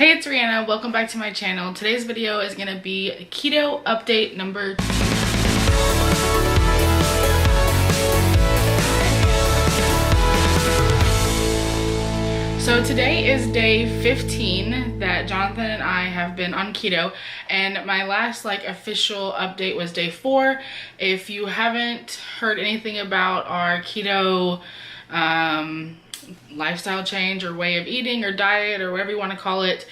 Hey, it's Rhianna. Welcome back to my channel. Today's video is going to be keto update number 2. So today is day 15 that Jonathan and I have been on keto, and my last official update was day 4. If you haven't heard anything about our keto lifestyle change or way of eating or diet or whatever you want to call it,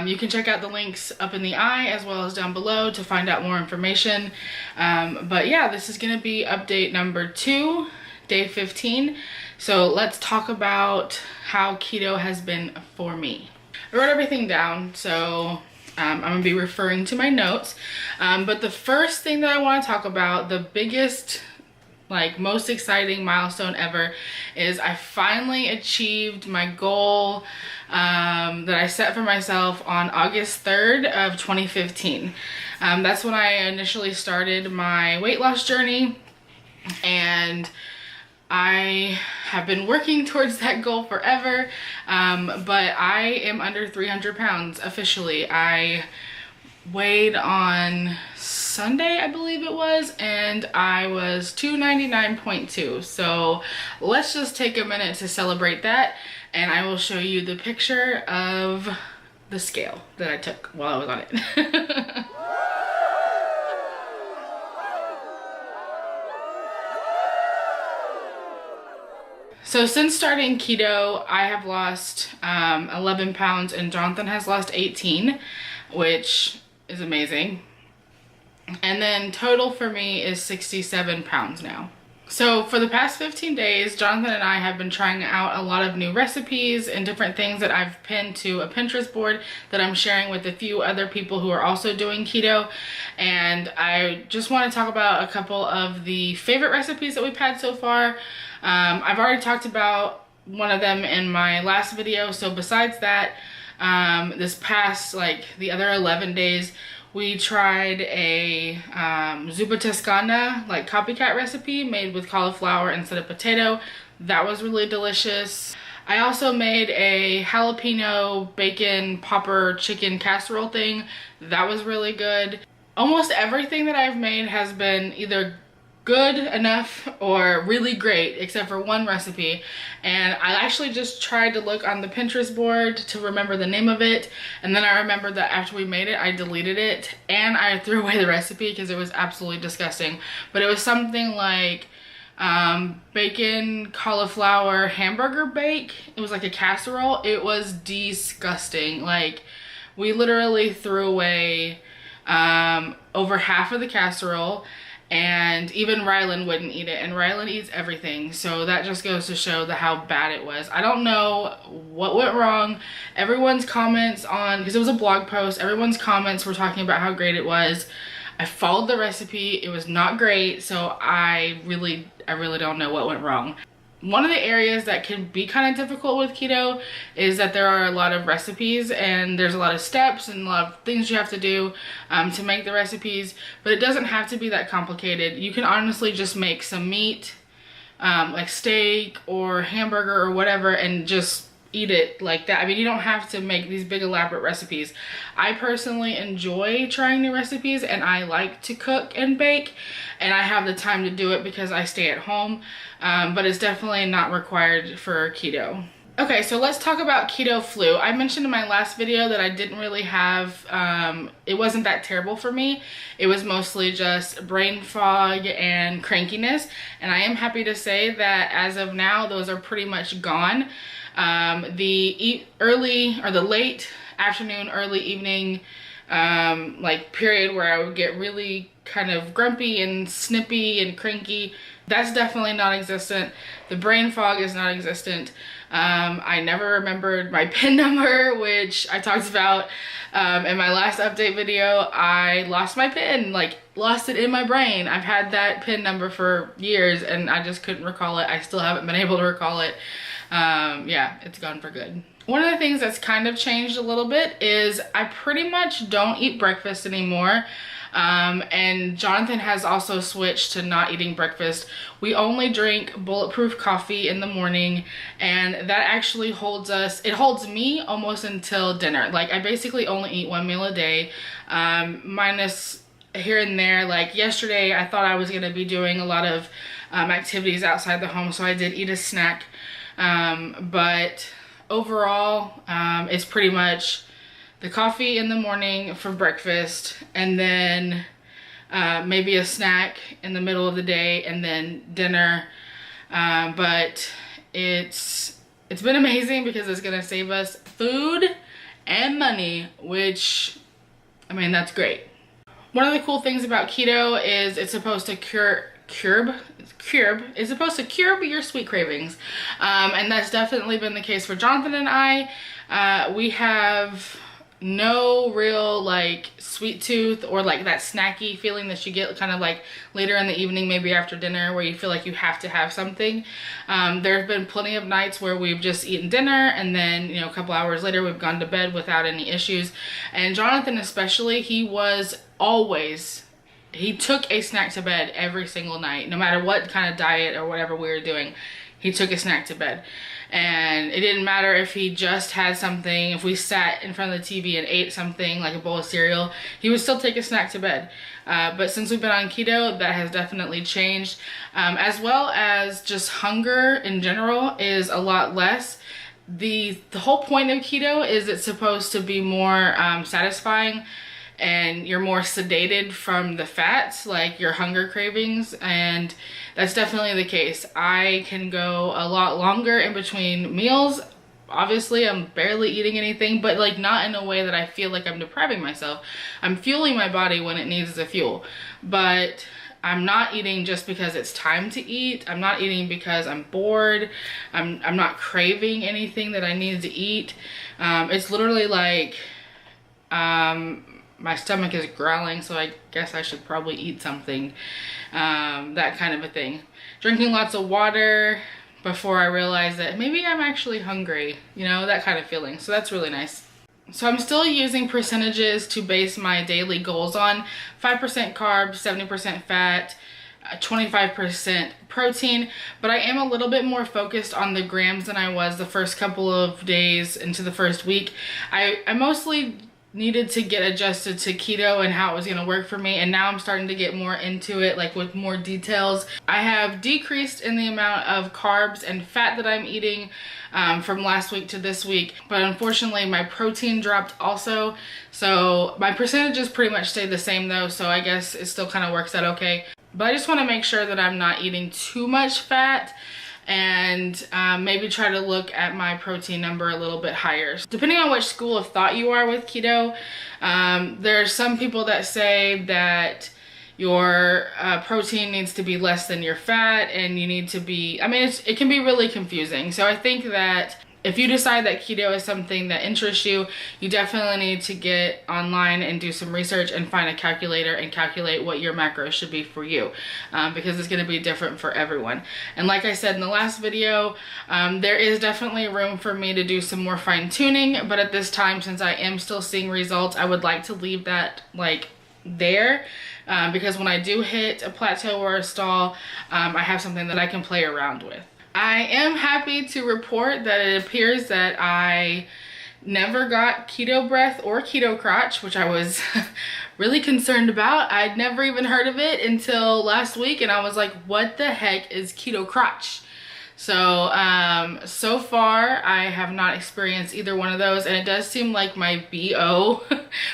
you can check out the links up in the eye as well as down below to find out more information. But yeah, this is going to be update number 2, day 15. So let's talk about how keto has been for me. I wrote everything down, so I'm going to be referring to my notes. But the first thing that I want to talk about, the biggest most exciting milestone ever, is I finally achieved my goal that I set for myself on August 3rd of 2015. That's when I initially started my weight loss journey, and I have been working towards that goal forever, but I am under 300 pounds officially. I weighed on Sunday, I believe it was, and I was 299.2. So let's just take a minute to celebrate that, and I will show you the picture of the scale that I took while I was on it. So since starting keto, I have lost 11 pounds and Jonathan has lost 18, which is amazing. And then total for me is 67 pounds now. So for the past 15 days, Jonathan and I have been trying out a lot of new recipes and different things that I've pinned to a Pinterest board that I'm sharing with a few other people who are also doing keto. And I just want to talk about a couple of the favorite recipes that we've had so far. I've already talked about one of them in my last video. So besides that, this past, the other 11 days, we tried a zuppa toscana, copycat recipe made with cauliflower instead of potato. That was really delicious. I also made a jalapeno bacon popper chicken casserole thing. That was really good. Almost everything that I've made has been either good enough or really great, except for one recipe, and I actually just tried to look on the Pinterest board to remember the name of it, and then I remembered that after we made it I deleted it and I threw away the recipe because it was absolutely disgusting. But it was something like bacon cauliflower hamburger bake. It was like a casserole. It was disgusting. We literally threw away over half of the casserole, and even Rylan wouldn't eat it, and Rylan eats everything, so that just goes to show how bad it was. I don't know what went wrong. Everyone's comments because it was a blog post, everyone's comments were talking about how great it was. I followed the recipe, it was not great, so I really don't know what went wrong. One of the areas that can be kind of difficult with keto is that there are a lot of recipes and there's a lot of steps and a lot of things you have to do to make the recipes, but it doesn't have to be that complicated. You can honestly just make some meat, like steak or hamburger or whatever, and just eat it like that. I mean, you don't have to make these big elaborate recipes. I personally enjoy trying new recipes, and I like to cook and bake, and I have the time to do it because I stay at home, but it's definitely not required for keto. Okay, so let's talk about keto flu. I mentioned in my last video that I didn't really have, it wasn't that terrible for me. It was mostly just brain fog and crankiness, and I am happy to say that as of now, those are pretty much gone. The late afternoon, early evening, period where I would get really kind of grumpy and snippy and cranky, that's definitely non-existent. The brain fog is non-existent. I never remembered my PIN number, which I talked about in my last update video. I lost my PIN, lost it in my brain. I've had that PIN number for years and I just couldn't recall it. I still haven't been able to recall it. Yeah, it's gone for good. One of the things that's kind of changed a little bit is I pretty much don't eat breakfast anymore. And Jonathan has also switched to not eating breakfast. We only drink bulletproof coffee in the morning, and that actually holds me almost until dinner. Like, I basically only eat one meal a day, minus here and there. Like yesterday, I thought I was going to be doing a lot of activities outside the home, so I did eat a snack. But overall, it's pretty much the coffee in the morning for breakfast, and then maybe a snack in the middle of the day, and then dinner. But it's been amazing because it's gonna save us food and money, which, I mean, that's great. One of the cool things about keto is it's supposed to curb your sweet cravings, and that's definitely been the case for Jonathan and I. We have no real like sweet tooth or like that snacky feeling that you get kind of like later in the evening, maybe after dinner, where you feel like you have to have something. There have been plenty of nights where we've just eaten dinner and then, you know, a couple hours later we've gone to bed without any issues. And Jonathan especially, he took a snack to bed every single night, no matter what kind of diet or whatever we were doing. He took a snack to bed. And it didn't matter if he just had something, if we sat in front of the TV and ate something like a bowl of cereal, he would still take a snack to bed. But since we've been on keto, that has definitely changed. As well as just hunger in general is a lot less. The whole point of keto is it's supposed to be more satisfying, and you're more sedated from the fats, like your hunger cravings, and that's definitely the case. I can go a lot longer in between meals. Obviously, I'm barely eating anything, but like not in a way that I feel like I'm depriving myself. I'm fueling my body when it needs the fuel, but I'm not eating just because it's time to eat. I'm not eating because I'm bored. I'm not craving anything that I need to eat. It's literally like, my stomach is growling, so I guess I should probably eat something, that kind of a thing. Drinking lots of water before I realize that maybe I'm actually hungry, you know, that kind of feeling. So that's really nice. So I'm still using percentages to base my daily goals on: 5% carbs, 70% fat, 25% protein, but I am a little bit more focused on the grams than I was the first couple of days into the first week. I mostly needed to get adjusted to keto and how it was going to work for me, and now I'm starting to get more into it, like with more details. I have decreased in the amount of carbs and fat that I'm eating from last week to this week, but unfortunately my protein dropped also, so my percentages pretty much stayed the same though, so I guess it still kind of works out okay. But I just want to make sure that I'm not eating too much fat, and maybe try to look at my protein number a little bit higher. Depending on which school of thought you are with keto, there are some people that say that your protein needs to be less than your fat, and you need to be, I mean, it can be really confusing. So I think that if you decide that keto is something that interests you, you definitely need to get online and do some research and find a calculator and calculate what your macros should be for you, because it's going to be different for everyone. And like I said in the last video, there is definitely room for me to do some more fine tuning, but at this time, since I am still seeing results, I would like to leave that like there, because when I do hit a plateau or a stall, I have something that I can play around with. I am happy to report that it appears that I never got keto breath or keto crotch, which I was really concerned about. I'd never even heard of it until last week, and I was like, what the heck is keto crotch? So, so far I have not experienced either one of those, and it does seem like my BO,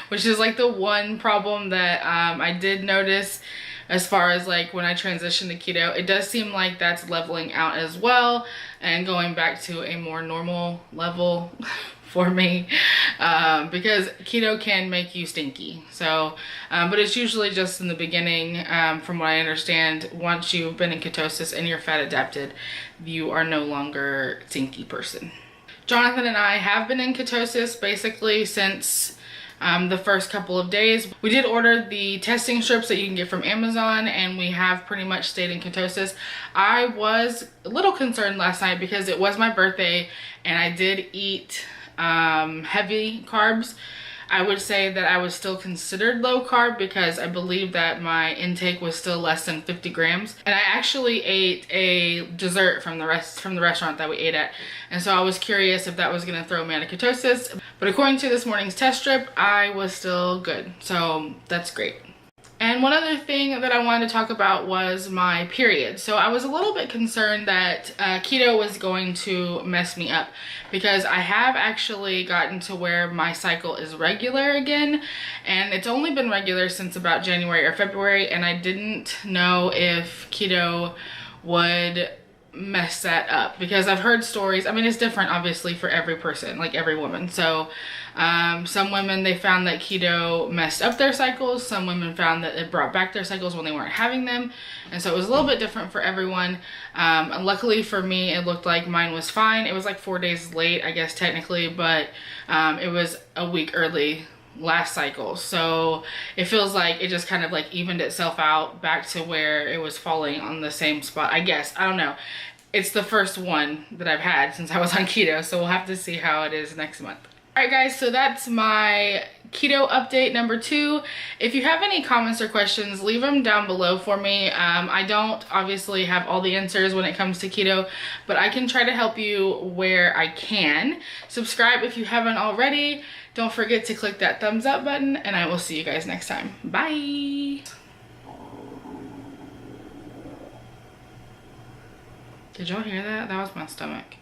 which is like the one problem that I did notice as far as like when I transitioned to keto, it does seem like that's leveling out as well and going back to a more normal level for me, because keto can make you stinky. So, but it's usually just in the beginning. From what I understand, once you've been in ketosis and you're fat adapted, you are no longer a stinky person. Jonathan and I have been in ketosis basically since the first couple of days. We did order the testing strips that you can get from Amazon, and we have pretty much stayed in ketosis. I was a little concerned last night because it was my birthday and I did eat heavy carbs, I would say that I was still considered low carb because I believe that my intake was still less than 50 grams. And I actually ate a dessert from the restaurant that we ate at. And so I was curious if that was gonna throw me out of ketosis. But according to this morning's test strip, I was still good. So that's great. And one other thing that I wanted to talk about was my period. So I was a little bit concerned that keto was going to mess me up because I have actually gotten to where my cycle is regular again, and it's only been regular since about January or February, and I didn't know if keto would mess that up because I've heard stories. I mean, it's different obviously for every person, like every woman. So some women, they found that keto messed up their cycles. Some women found that it brought back their cycles when they weren't having them. And so it was a little bit different for everyone. And luckily for me, it looked like mine was fine. It was like 4 days late, I guess technically, but it was a week early last cycle. So it feels like it just kind of like evened itself out back to where it was falling on the same spot, I guess. I don't know. It's the first one that I've had since I was on keto, so we'll have to see how it is next month. All right, guys, so that's my keto update number 2. If you have any comments or questions, leave them down below for me. I don't obviously have all the answers when it comes to keto, but I can try to help you where I can. Subscribe if you haven't already. Don't forget to click that thumbs up button, and I will see you guys next time. Bye. Did y'all hear that? That was my stomach.